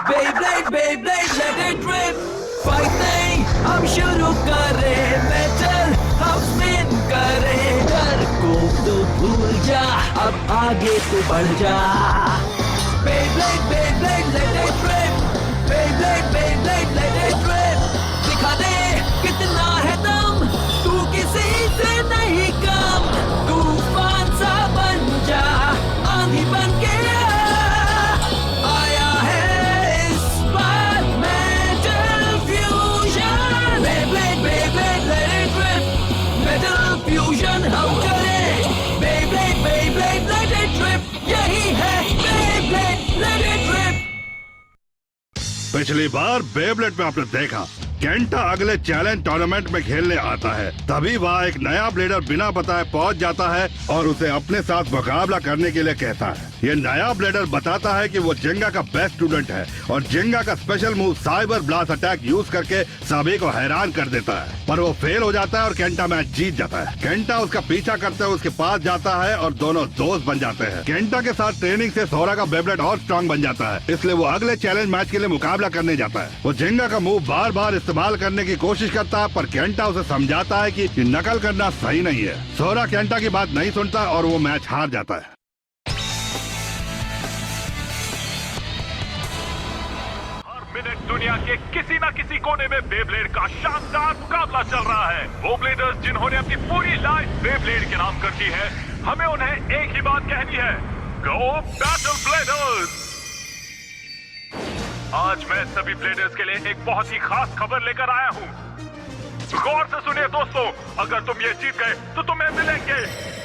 Beyblade, Beyblade, let it rip. Fighting, हम शुरू करें. Metal, हम spin करें. डर को तो भूल जा, अब आगे तो बढ़ जा. Beyblade, Beyblade, let it rip. Beyblade, Beyblade, let it rip. दिखा दे कितना है दम, तू किसी से नहीं कम. तूफान सा बन जा, आंधी बन के आया है इस बार metal fusion. Beyblade, Beyblade, let it rip. Metal fusion हम करें. Beyblade, Beyblade, let it rip. यही है Beyblade, let it rip. पिछली बार बेब्लेड में आपने देखा केंटा अगले चैलेंज टूर्नामेंट में खेलने आता है. तभी वहाँ एक नया ब्लेडर बिना बताए पहुँच जाता है और उसे अपने साथ मुकाबला करने के लिए कहता है. ये नया ब्लेडर बताता है कि वो जेंगा का बेस्ट स्टूडेंट है और जेंगा का special move cyber blast attack use करके सभी को हैरान कर देता है. पर वो फेल हो जाता है और केंटा मैच जीत जाता है. केंटा उसका पीछा करते हुए उसके पास जाता है और दोनों दोस्त बन जाते हैं. केंटा के साथ ट्रेनिंग से सोरा का बेब्लेड और स्ट्रांग बन जाता है, इसलिए वो अगले चैलेंज मैच के लिए मुकाबला करने जाता है. वो जेंगा का मूव बार बार इस्तेमाल करने की कोशिश करता है, पर केंटा उसे समझाता है कि नकल करना सही नहीं है. सोरा केंटा की बात नहीं सुनता और वो मैच हार जाता है. मिनट दुनिया के किसी न किसी कोने में बेब्लेड का शानदार मुकाबला चल रहा है. वो ब्लेडर्स जिन्होंने अपनी पूरी लाइफ बेब्लेड के नाम कर दी है, हमें उन्हें एक ही बात कहनी है, गो बैटल ब्लेडर्स. आज मैं सभी ब्लेडर्स के लिए एक बहुत ही खास खबर लेकर आया हूँ. गौर से सुनिए दोस्तों, अगर तुम ये जीत गए तो तुम्हें मिलेंगे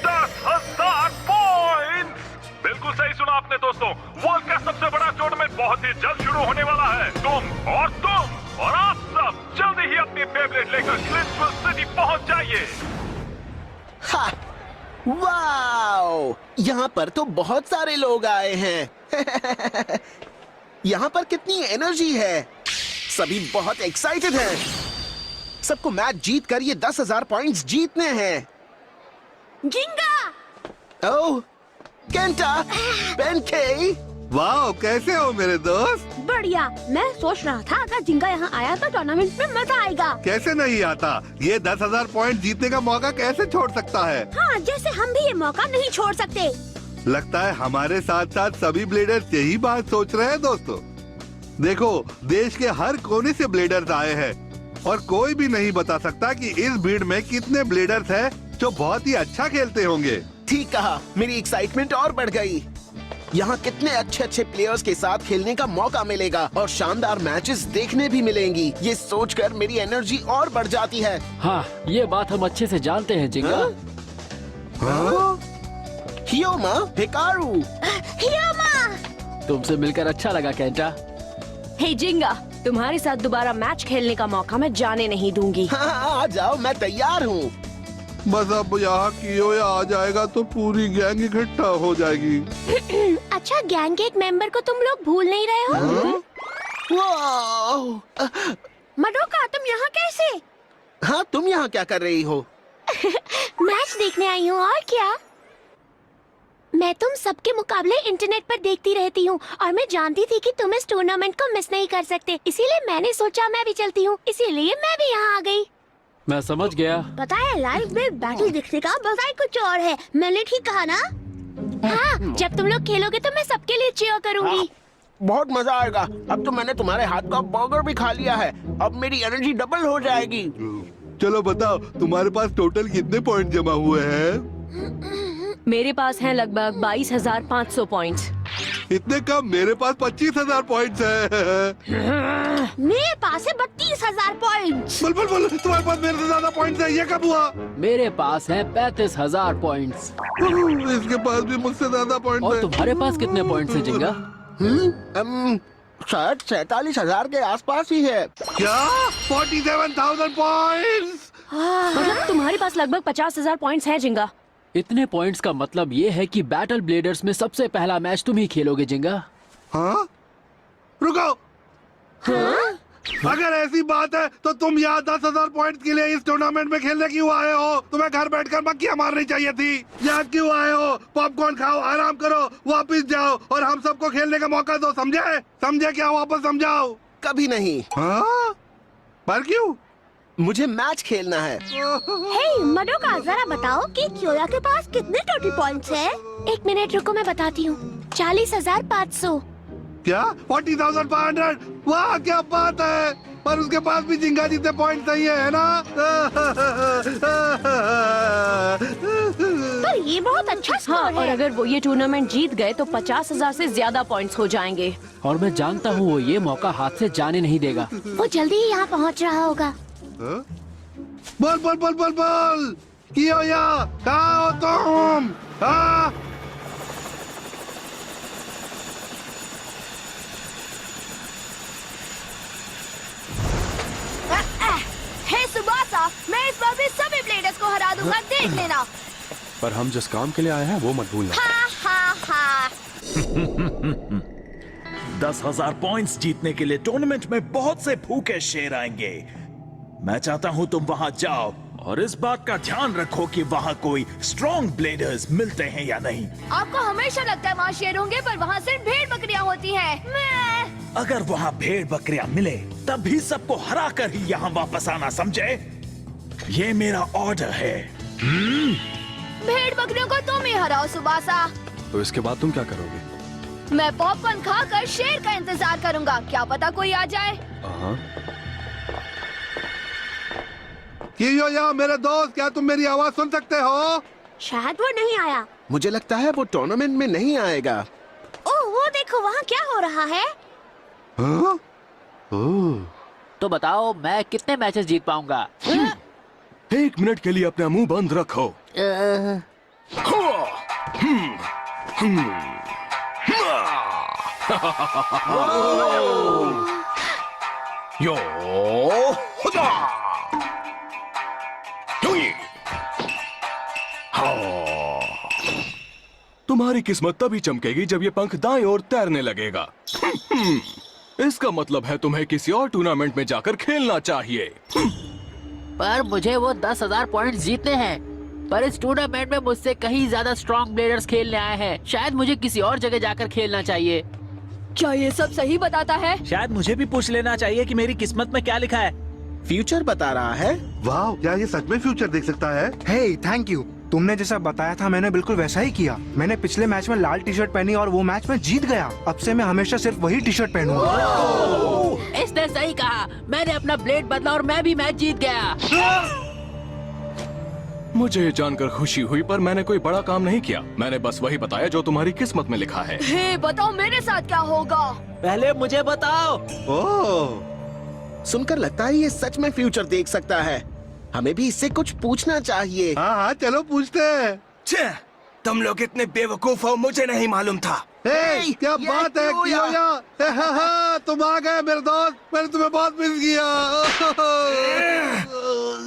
10,000 पॉइंट्स. बिल्कुल सही सुना आपने दोस्तों. वर्ल्ड का सबसे बड़ा टूर्नामेंट बहुत ही जल्द शुरू होने वाला है. तुम और आप सब जल्दी ही अपनी बेब्लेड लेकर ग्लिट्सविल सिटी पहुंच जाइए. वाओ! यहाँ पर तो बहुत सारे लोग आए हैं. यहाँ पर कितनी एनर्जी है. सभी बहुत एक्साइटेड हैं. सबको मैच जीत कर ये 10,000 पॉइंट्स जीतने हैं. जिंगा! ओह, केंटा, बेनके, वाह, कैसे हो मेरे दोस्त? बढ़िया. मैं सोच रहा था अगर जिंगा यहाँ आया तो टूर्नामेंट में मजा आएगा. कैसे नहीं आता? ये 10,000 पॉइंट जीतने का मौका कैसे छोड़ सकता है? हाँ, जैसे हम भी ये मौका नहीं छोड़ सकते. लगता है हमारे साथ साथ सभी ब्लेडर्स यही बात सोच रहे हैं दोस्तों. देखो, देश के हर कोने से ब्लेडर्स आए हैं और कोई भी नहीं बता सकता कि इस भीड़ में कितने ब्लेडर्स हैं जो बहुत ही अच्छा खेलते होंगे. ठीक कहा. मेरी एक्साइटमेंट और बढ़ गई. यहाँ कितने अच्छे अच्छे प्लेयर्स के साथ खेलने का मौका मिलेगा और शानदार मैचेस देखने भी मिलेंगी. ये सोचकर मेरी एनर्जी और बढ़ जाती है. हाँ, ये बात हम अच्छे से जानते हैं जिंगा. हियोमा, हिकारू. हियोमा! तुमसे मिलकर अच्छा लगा केंटा. हे जिंगा, तुम्हारे साथ दोबारा मैच खेलने का मौका मैं जाने नहीं दूंगी. हाँ, आ जाओ, मैं तैयार हूँ. बस अब यहाँ कियोया आ जाएगा तो पूरी गैंग इकट्ठा हो जाएगी. अच्छा, गैंग के एक मेंबर को तुम लोग भूल नहीं रहे हो? वाह! मडोका, तुम यहाँ कैसे? हाँ, तुम यहाँ क्या कर रही हो? मैच देखने आई हूँ. और क्या? मैं तुम सबके मुकाबले इंटरनेट पर देखती रहती हूँ और मैं जानती थी कि तुम इस टूर्नामेंट को मिस नहीं कर सकते, इसीलिए मैंने सोचा मैं भी चलती हूँ. इसीलिए मैं भी यहाँ आ गई. मैं समझ गया. पता है, लाइव में बैटल देखने का मजा ही कुछ और है. मैंने ठीक कहा ना? हाँ, जब तुम लोग खेलोगे तो मैं सबके लिए चीयर करूँगी. बहुत मजा आएगा. अब तो मैंने तुम्हारे हाथ का बर्गर भी खा लिया है. अब मेरी एनर्जी डबल हो जाएगी. चलो बताओ, तुम्हारे पास टोटल कितने पॉइंट जमा हुए हैं? मेरे पास हैं लगभग 22,500 पॉइंट्स. इतने कम? मेरे पास 25,000 पॉइंट्स है. मेरे पास है 32,000 पॉइंट्स. बोल, तुम्हारे पास मेरे से ज्यादा पॉइंट्स है. ये कब हुआ? मेरे पास है 35,000 पॉइंट्स. इसके पास भी मुझसे ज्यादा पॉइंट्स और है. तुम्हारे पास कितने पॉइंट्स हैं जिंगा? शायद 47,000 के आसपास ही है. क्या? 47,000 पॉइंट्स? मतलब तुम्हारे पास लगभग 50,000 पॉइंट्स हैं जिंगा. इतने पॉइंट्स का मतलब ये है कि बैटल ब्लेडर्स में सबसे पहला मैच तुम ही खेलोगे जिंगा. हाँ? रुको. हाँ? अगर ऐसी बात है तो तुम यहाँ 10,000 पॉइंट के लिए इस टूर्नामेंट में खेलने क्यों आए हो? तुम्हें घर बैठकर मक्खियाँ मारनी चाहिए थी। यहाँ क्यों आए हो? पॉपकॉर्न खाओ, आराम करो, वापस जाओ और हम सबको खेलने का मौका दो। समझे? समझे क्या? वापस समझाओ। कभी नहीं। हाँ? पर क्यों? मुझे मैच खेलना है। हे मडोका, जरा बताओ कि क्योया के पास कितने टोटल पॉइंट्स हैं? 1 मिनट रुको, मैं बताती हूँ। 40,500। क्या? 40,500? वाह, क्या बात है। पर उसके पास भी जिंगा जितने पॉइंट नहीं है ना? पर ये बहुत अच्छा स्कोर हाँ, है। और अगर वो ये टूर्नामेंट जीत गए तो 50,000 से ज्यादा पॉइंट्स हो जाएंगे। और मैं जानता हूँ वो ये मौका हाथ से जाने नहीं देगा। वो जल्दी ही यहाँ पहुँच रहा होगा। बोल बोल बोल बोल बोल, कियोया, कहाँ हो तुम? हाँ? हे सुबासा, मैं इस बार भी सभी ब्लेडर्स को हरा दूंगा, देख लेना। पर हम जिस काम के लिए आए हैं वो मत भूलना। हा हा हा। 10,000 पॉइंट्स जीतने के लिए टूर्नामेंट में बहुत से भूखे शेर आएंगे। मैं चाहता हूं तुम वहां जाओ और इस बात का ध्यान रखो कि वहां कोई स्ट्रॉन्ग ब्लेडर्स मिलते हैं या नहीं। आपको हमेशा लगता है वहाँ शेर होंगे, पर वहाँ सिर्फ भेड़ बकरियाँ होती हैं। अगर वहां भेड़ बकरियां मिले तब भी सबको हरा कर ही यहाँ वापस आना, समझे? ये मेरा ऑर्डर है। भेड़ बकरियों को तुम ही हराओ सुबासा। तो इसके बाद तुम क्या करोगे? मैं पॉपकॉर्न खाकर शेर का इंतजार करूंगा, क्या पता कोई आ जाए। हाँ। कियोया, मेरे दोस्त, क्या तुम मेरी आवाज सुन सकते हो? शायद वो नहीं आया। मुझे लगता है वो टूर्नामेंट में नहीं आएगा। ओह, वो देखो वहाँ क्या हो रहा है। हाँ? ओह। तो बताओ मैं कितने मैचेस जीत पाऊंगा? 1 मिनट के लिए अपना मुंह बंद रखो। यो हुजा! योई! हाँ। तुम्हारी किस्मत तभी चमकेगी जब ये पंख दाएं ओर तैरने लगेगा। इसका मतलब है तुम्हें किसी और टूर्नामेंट में जाकर खेलना चाहिए। पर मुझे वो 10,000 पॉइंट जीतने हैं। पर इस टूर्नामेंट में मुझसे कहीं ज्यादा स्ट्रॉन्ग प्लेयर्स खेलने आए हैं। शायद मुझे किसी और जगह जाकर खेलना चाहिए। क्या ये सब सही बताता है? शायद मुझे भी पूछ लेना चाहिए कि मेरी किस्मत में क्या लिखा है। फ्यूचर बता रहा है। वाह, क्या ये सच में फ्यूचर देख सकता है? Hey thank you. तुमने जैसा बताया था मैंने बिल्कुल वैसा ही किया। मैंने पिछले मैच में लाल टी शर्ट पहनी और वो मैच में जीत गया। अब से मैं हमेशा सिर्फ वही टी शर्ट पहनूंगा। इसने सही कहा। मैंने अपना ब्लेड बदला और मैं भी मैच जीत गया। मुझे ये जानकर खुशी हुई, पर मैंने कोई बड़ा काम नहीं किया। मैंने बस वही बताया जो तुम्हारी किस्मत में लिखा है। हे बताओ मेरे साथ क्या होगा? पहले मुझे बताओ। ओह, सुनकर लगता है ये सच में फ्यूचर देख सकता है। हमें भी इससे कुछ पूछना चाहिए। हाँ हाँ, चलो पूछते हैं। तुम लोग इतने बेवकूफ हो, मुझे नहीं मालूम था। हे, क्या ये बात है कियोया? तुम आ गए मेरे दोस्त। मैंने तुम्हें बहुत मिस किया।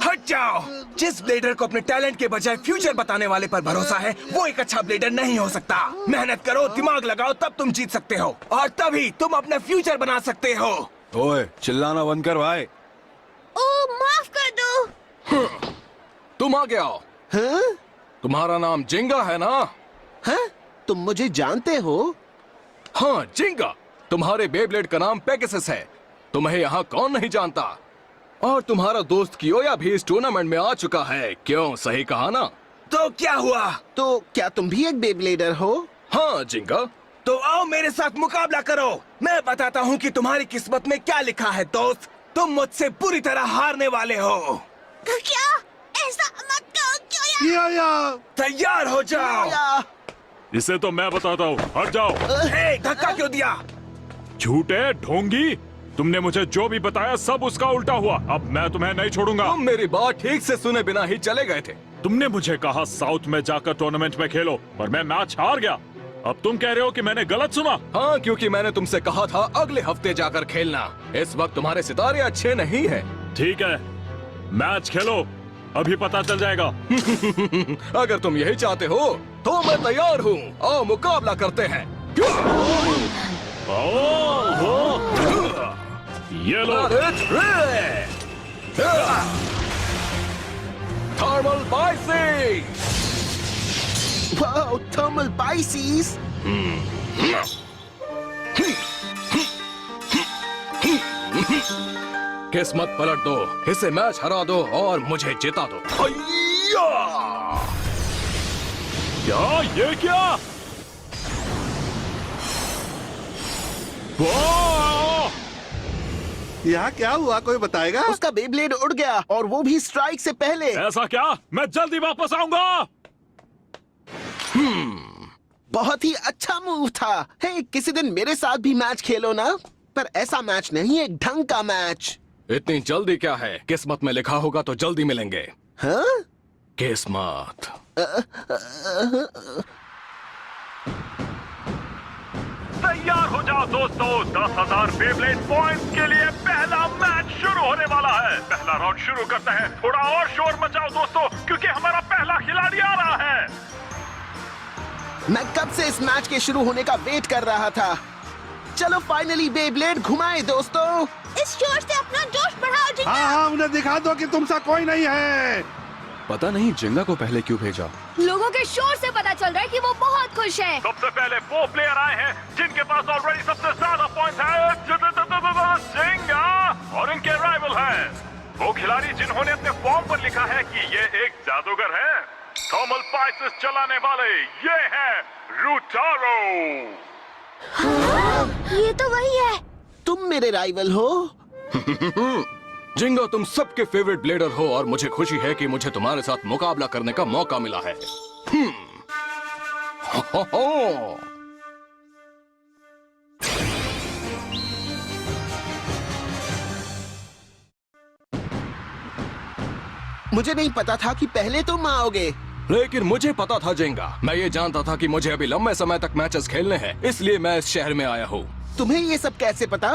हट जाओ। जिस ब्लेडर को अपने टैलेंट के बजाय फ्यूचर बताने वाले पर भरोसा है वो एक अच्छा ब्लेडर नहीं हो सकता। मेहनत करो, दिमाग लगाओ, तब तुम जीत सकते हो और तभी तुम अपना फ्यूचर बना सकते हो। ओए, चिल्लाना बंद कर भाई। ओह, माफ कर दो। तुम आगे आओ। हाँ? तुम्हारा नाम जिंगा है ना? हाँ? तुम मुझे जानते हो? हाँ, जिंगा। तुम्हारे बेब्लेड का नाम पेगासस है। तुम्हें यहाँ कौन नहीं जानता? और तुम्हारा दोस्त कियोया भी इस टूर्नामेंट में आ चुका है। क्यों, सही कहा ना? तो क्या हुआ? तो क्या तुम भी एक बेब्लेडर हो? हाँ जिंगा। तो आओ मेरे साथ मुकाबला करो। मैं बताता हूँ कि तुम्हारी किस्मत में क्या लिखा है दोस्त। तुम मुझसे पूरी तरह हारने वाले हो। क्या? ऐसा मत करो क्यों? कियोया, तैयार हो जाओ। या, इसे तो मैं बताता हूँ, हट जाओ। हे, धक्का क्यों दिया? झूठे ढोंगी, तुमने मुझे जो भी बताया सब उसका उल्टा हुआ। अब मैं तुम्हें नहीं छोड़ूंगा। तुम मेरी बात ठीक से सुने बिना ही चले गए थे। तुमने मुझे कहा साउथ में जाकर टूर्नामेंट में खेलो, पर मैं मैच हार गया। अब तुम कह रहे हो कि मैंने गलत सुना? हाँ, क्योंकि मैंने तुमसे कहा था अगले हफ्ते जाकर खेलना। इस वक्त तुम्हारे सितारे अच्छे नहीं हैं। ठीक है, मैच खेलो, अभी पता चल जाएगा। अगर तुम यही चाहते हो तो मैं तैयार हूँ। आओ मुकाबला करते हैं। ये लो। Thermal Pisces. Wow, thermal Pisces. किस्मत पलट दो, इसे मैच हरा दो और मुझे जिता दो। क्या ये क्या? वाह! यहाँ क्या हुआ, कोई बताएगा? उसका बेब्लेड उड़ गया और वो भी स्ट्राइक से पहले। ऐसा क्या? मैं जल्दी वापस आऊंगा। बहुत ही अच्छा मूव था। हे, किसी दिन मेरे साथ भी मैच खेलो ना। पर ऐसा मैच नहीं, एक ढंग का मैच। इतनी जल्दी क्या है? किस्मत में लिखा होगा तो जल्दी मिलेंगे। हाँ? किस्मत। तैयार हो जाओ दोस्तों, 10,000 बेब्लेड पॉइंट्स के लिए पहला मैच शुरू होने वाला है। पहला राउंड शुरू करते हैं। थोड़ा और शोर मचाओ दोस्तों, क्योंकि हमारा पहला खिलाड़ी आ रहा है। मैं कब से इस मैच के शुरू होने का वेट कर रहा था। चलो फाइनली बेब्लेड घुमाए दोस्तों। इस शोर से अपना जोश बढ़ाओ जिंगा। हाँ, उन्हें दिखा दो कि तुम सा कोई नहीं है। पता नहीं जिंगा को पहले क्यों भेजा। लोगों के शोर से पता चल रहा है कि वो बहुत खुश है। सबसे पहले वो प्लेयर आए हैं जिनके पास ऑलरेडी सबसे ज्यादा पॉइंट्स हैं, जिंगा, और इनके राइवल हैं वो खिलाड़ी जिन्होंने अपने फॉर्म पर लिखा है कि ये एक जादूगर है। थर्मल बाइसिस चलाने वाले ये हैं रूटारो। ये तो वही है। तुम मेरे राइवल हो। जिंगा, तुम सबके फेवरेट ब्लेडर हो और मुझे खुशी है कि मुझे तुम्हारे साथ मुकाबला करने का मौका मिला है। मुझे नहीं पता था कि पहले तुम आओगे। लेकिन मुझे पता था जिंगा। मैं ये जानता था कि मुझे अभी लंबे समय तक मैचेस खेलने हैं, इसलिए मैं इस शहर में आया हूँ। तुम्हें ये सब कैसे पता?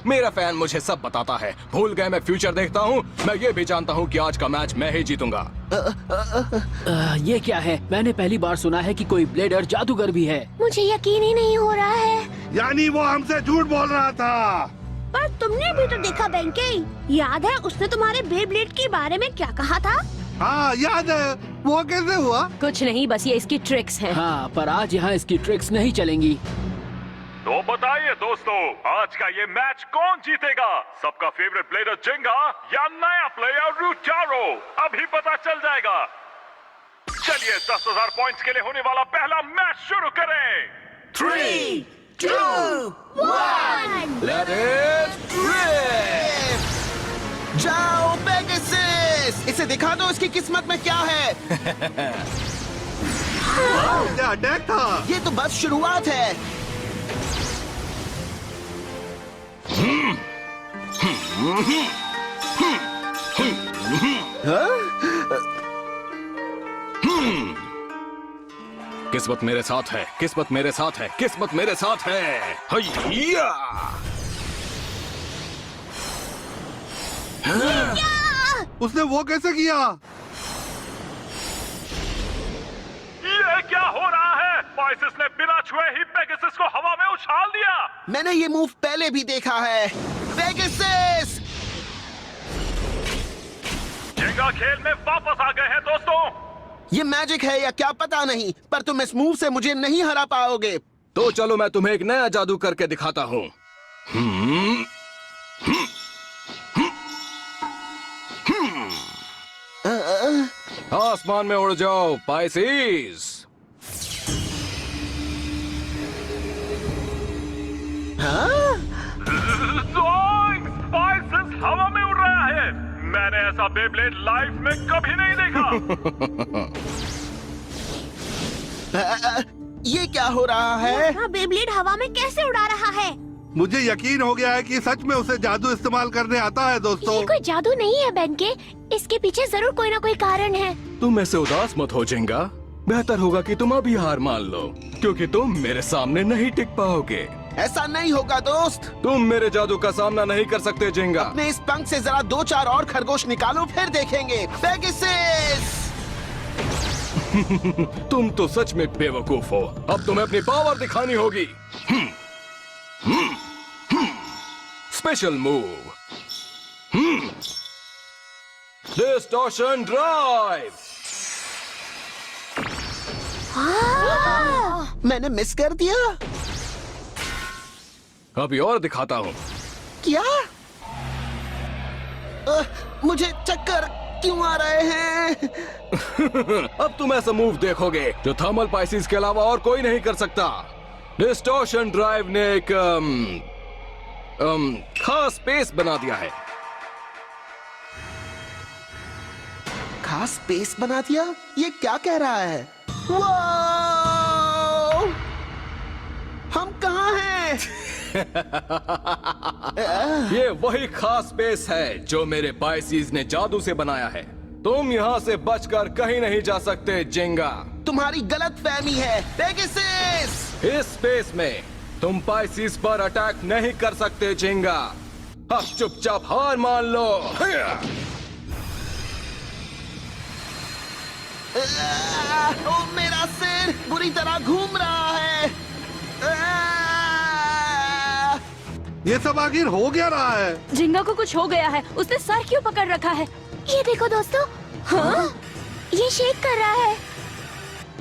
मेरा फैन मुझे सब बताता है। भूल गए मैं फ्यूचर देखता हूँ। मैं ये भी जानता हूँ कि आज का मैच मैं ही जीतूंगा। ये क्या है? मैंने पहली बार सुना है कि कोई ब्लेडर जादूगर भी है। मुझे यकीन ही नहीं हो रहा है। यानी वो हमसे झूठ बोल रहा था। पर तुमने भी तो देखा बेंके। याद है उसने तुम्हारे बेब्लेड के बारे में क्या कहा था? हाँ याद है। वो कैसे हुआ? कुछ नहीं, बस ये इसकी ट्रिक्स हैं। हाँ, पर आज यहाँ इसकी ट्रिक्स नहीं चलेंगी। तो बताइए दोस्तों, आज का ये मैच कौन जीतेगा? सबका फेवरेट प्लेयर जिंगा या नया प्लेयर रूटारो? अभी पता चल जाएगा। चलिए 10,000 पॉइंट्स के लिए होने वाला पहला मैच शुरू करें। 3, 2, 1 Let it rip! जाओ पेगासस! इसे दिखा दो इसकी किस्मत में क्या है। क्या अटैक था? ये तो बस शुरुआत है। किस्मत मेरे साथ है, किस्मत मेरे साथ है, किस्मत मेरे साथ है। हैया! उसने वो कैसे किया? ये क्या हो रहा है? बाइसिस ने बिना छुए ही पेगासस को हवा में उछाल दिया। मैंने ये मूव पहले भी देखा है। पेगासस! जिंगा खेल में वापस आ गए हैं दोस्तों। ये मैजिक है या क्या पता नहीं, पर तुम इस मूव से मुझे नहीं हरा पाओगे। तो चलो मैं तुम्हें एक नया जादू करके दिखाता हूँ। आसमान में उड़ जाओ पाइसिस। बाइसिस हवा में उड़ रहा है। मैंने ऐसा बेब्लेड लाइफ में कभी नहीं देखा। ये क्या हो रहा है? हाँ, बेब्लेड हवा में कैसे उड़ा रहा है? मुझे यकीन हो गया है कि सच में उसे जादू इस्तेमाल करने आता है दोस्तों। ये कोई जादू नहीं है बेंके। इसके पीछे जरूर कोई ना कोई कारण है। तुम ऐसे उदास मत हो जिंगा। बेहतर होगा कि तुम अभी हार मान लो, क्योंकि तुम मेरे सामने नहीं टिक पाओगे। ऐसा नहीं होगा दोस्त। तुम मेरे जादू का सामना नहीं कर सकते जिंगा। अपने इस पंख से जरा 2-4 और खरगोश निकालो, फिर देखेंगे। पेगासस! तुम तो सच में बेवकूफ हो। अब तुम्हें अपनी पावर दिखानी होगी। Special move. Distortion drive. मैंने मिस कर दिया अभी और दिखाता हूँ। क्या? मुझे चक्कर क्यों आ रहे हैं? अब तुम ऐसा मूव देखोगे जो थर्मल पाइसिस के अलावा और कोई नहीं कर सकता। डिस्टॉर्शन ड्राइव ने एक खास स्पेस बना दिया है। खास स्पेस बना दिया? ये क्या कह रहा है? वाओ! हम कहाँ हैं? ये वही खास स्पेस है जो मेरे पाइसिस ने जादू से बनाया है। तुम यहाँ से बचकर कहीं नहीं जा सकते जिंगा। तुम्हारी गलत फहमी है पेगासस। इस स्पेस में तुम पाइसिस पर अटैक नहीं कर सकते जिंगा। अब चुपचाप हार मान लो। ओ मेरा सिर बुरी तरह घूम रहा है। ये सब आखिर हो क्या रहा है? जिंगा को कुछ हो गया है। उसने सर क्यों पकड़ रखा है? ये देखो दोस्तों। हाँ? ये शेक कर रहा है।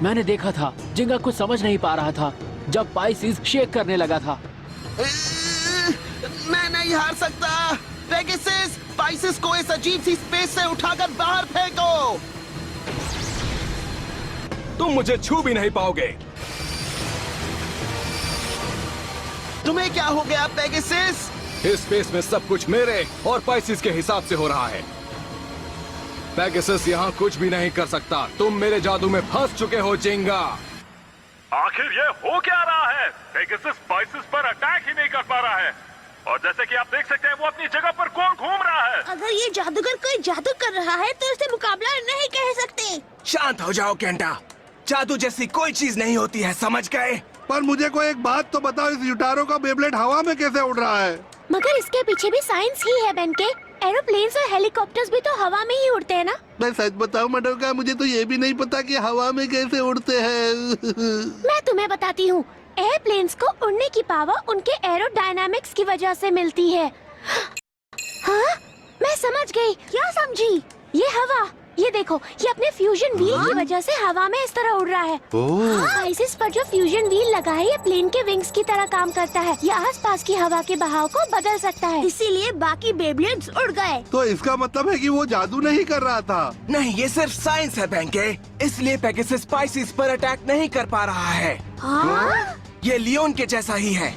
मैंने देखा था, जिंगा कुछ समझ नहीं पा रहा था जब पाइसिस शेक करने लगा था। मैं नहीं हार सकता। पेगासस, पाइसिस को इस अजीब सी स्पेस से उठाकर बाहर फेंको। तुम मुझे छू भी नहीं पाओगे। तुम्हें क्या हो गया पेगासस? इस स्पेस में सब कुछ मेरे और पाइसिस के हिसाब से हो रहा है। पेगासस यहाँ कुछ भी नहीं कर सकता। तुम मेरे जादू में फंस चुके हो जिंगा। आखिर ये हो क्या रहा है? पेगासस पाइसिस पर अटैक ही नहीं कर पा रहा है और जैसे कि आप देख सकते हैं वो अपनी जगह पर कौन घूम रहा है। अगर ये जादूगर कोई जादू कर रहा है तो इससे मुकाबला नहीं कह सकते। शांत हो जाओ केंटा। जादू जैसी कोई चीज नहीं होती है, समझ गए? पर मुझे कोई एक बात तो बताओ, इस युटारो का बेब्लेड हवा में कैसे उड़ रहा है? मगर इसके पीछे भी साइंस ही है बेनके। एरोप्लेन्स और हेलीकॉप्टर्स भी तो हवा में ही उड़ते हैं ना। मैं सच बताऊं मडोका, मुझे तो ये भी नहीं पता कि हवा में कैसे उड़ते हैं। मैं तुम्हें बताती हूँ। एयरप्लेन्स को उड़ने की पावर उनके एरोडायनामिक्स की वजह से मिलती है। हाँ? मैं समझ गई। क्या समझी? ये हवा, ये देखो, ये अपने फ्यूजन व्हील की वजह से हवा में इस तरह उड़ रहा है। पाइसिस पर जो फ्यूजन व्हील लगा है ये प्लेन के विंग्स की तरह काम करता है। ये आसपास की हवा के बहाव को बदल सकता है, इसीलिए बाकी बेब्लेड्स उड़ गए। तो इसका मतलब है कि वो जादू नहीं कर रहा था। नहीं, ये सिर्फ साइंस है बेंके। इसलिए पेगासस पाइसिस पर अटैक नहीं कर पा रहा है। हाँ? ये लियोन के जैसा ही है।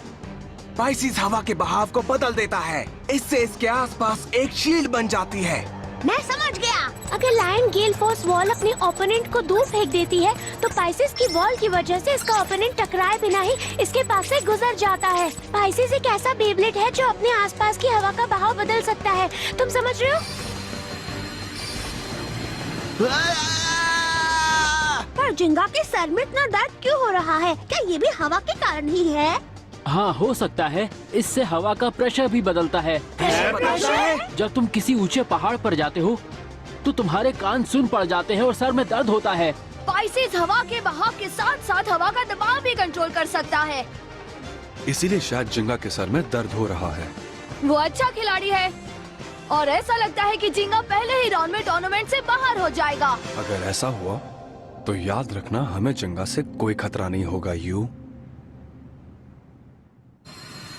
पाइसिस हवा के बहाव को बदल देता है, इससे इसके आसपास एक शील्ड बन जाती है। मैं समझ गया। अगर लायन गेल फोर्स वॉल अपने ओपोनेंट को दूर फेंक देती है तो पाइसिस की वॉल की वजह से इसका ओपोनेंट टकराए बिना ही इसके पास से गुजर जाता है। पाइसिस एक ऐसा बेब्लेड है जो अपने आसपास की हवा का बहाव बदल सकता है। तुम समझ रहे हो? पर जिंगा के सर में इतना दर्द क्यों हो रहा है? क्या ये भी हवा के कारण ही है? हाँ, हो सकता है। इससे हवा का प्रेशर भी बदलता है। जब तुम किसी ऊंचे पहाड़ पर जाते हो तो तुम्हारे कान सुन पड़ जाते हैं और सर में दर्द होता है। पाइसिस हवा के बहाव के साथ साथ हवा का दबाव भी कंट्रोल कर सकता है। इसीलिए शायद जिंगा के सर में दर्द हो रहा है। वो अच्छा खिलाड़ी है और ऐसा लगता है कि जिंगा पहले ही राउंड में टूर्नामेंट से बाहर हो जाएगा। अगर ऐसा हुआ तो याद रखना, हमें जिंगा से कोई खतरा नहीं होगा। यू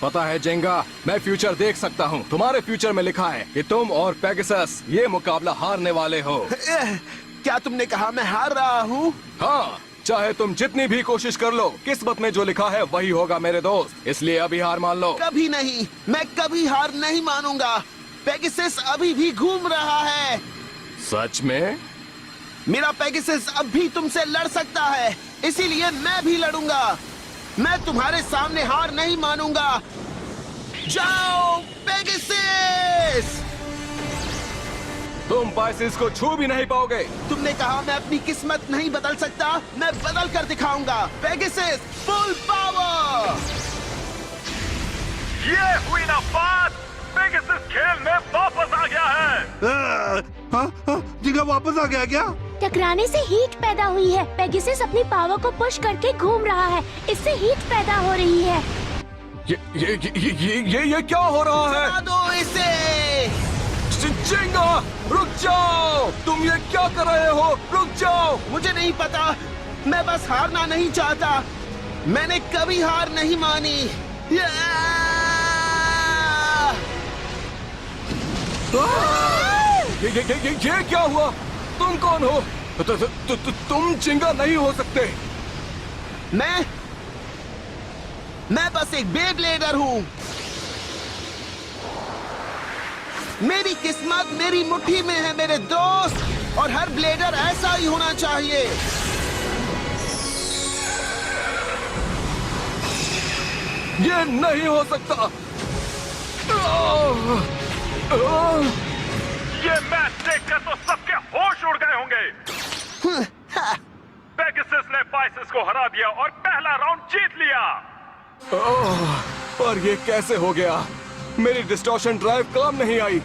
पता है जिंगा, मैं फ्यूचर देख सकता हूँ। तुम्हारे फ्यूचर में लिखा है कि तुम और पेगासस ये मुकाबला हारने वाले हो। क्या तुमने कहा मैं हार रहा हूँ? हाँ, चाहे तुम जितनी भी कोशिश कर लो, किस्मत में जो लिखा है वही होगा मेरे दोस्त। इसलिए अभी हार मान लो। कभी नहीं, मैं कभी हार नहीं मानूंगा। पेगासस अभी भी घूम रहा है। सच में? मेरा पेगासस अब भी तुमसे लड़ सकता है, इसीलिए मैं भी लड़ूंगा। मैं तुम्हारे सामने हार नहीं मानूंगा। जाओ पेगासस! तुम पाइसिस को छू भी नहीं पाओगे। तुमने कहा मैं अपनी किस्मत नहीं बदल सकता, मैं बदल कर दिखाऊंगा। Pegasus, full power! ये हुई ना बात। पेगासस खेल में वापस आ गया है। जिंगा वापस आ गया क्या? टकराने से हीट पैदा हुई है। पेगासस अपनी पावर को पुश करके घूम रहा है, इससे हीट पैदा हो रही है। ये क्या हो रहा है? हटा दो इसे। जिंगा, रुक जाओ! तुम ये क्या कर रहे हो? रुक जाओ! मुझे नहीं पता, मैं बस हारना नहीं चाहता। मैंने कभी हार नहीं मानी। ये क्या हुआ? तुम कौन हो? तुम जिंगा नहीं हो सकते। मैं बस एक बेब्लेडर हूँ। मेरी किस्मत मेरी मुट्ठी में है मेरे दोस्त, और हर ब्लेडर ऐसा ही होना चाहिए। ये नहीं हो सकता। ये मैच देखकर तो सबके होश उड़ गए होंगे। पेगासस ने पाइसेस को हरा दिया और पहला राउंड जीत लिया। पर ये कैसे हो गया? मेरी डिस्टॉर्शन ड्राइव काम नहीं आई।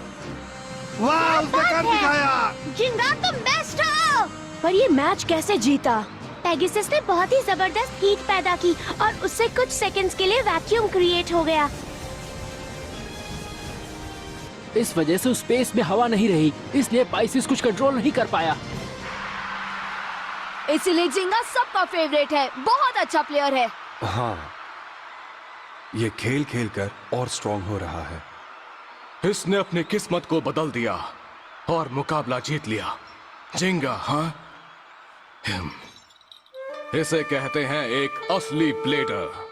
वाह, उसने कर दिखाया। जिंगा तुम बेस्ट हो। पर ये मैच कैसे जीता? पेगासस ने बहुत ही जबरदस्त हीट पैदा की और उससे कुछ सेकंड्स के लिए वैक्यूम क्रिएट हो गया। इस वजह से उस स्पेस में हवा नहीं रही, इसलिए पाइसिस कुछ कंट्रोल नहीं कर पाया। इसीलिए जिंगा सबका फेवरेट है, बहुत अच्छा प्लेयर है। हाँ, ये खेल खेल कर और स्ट्रांग हो रहा है। इसने अपनी किस्मत को बदल दिया और मुकाबला जीत लिया। जिंगा, हाँ? इसे कहते हैं एक असली प्लेयर।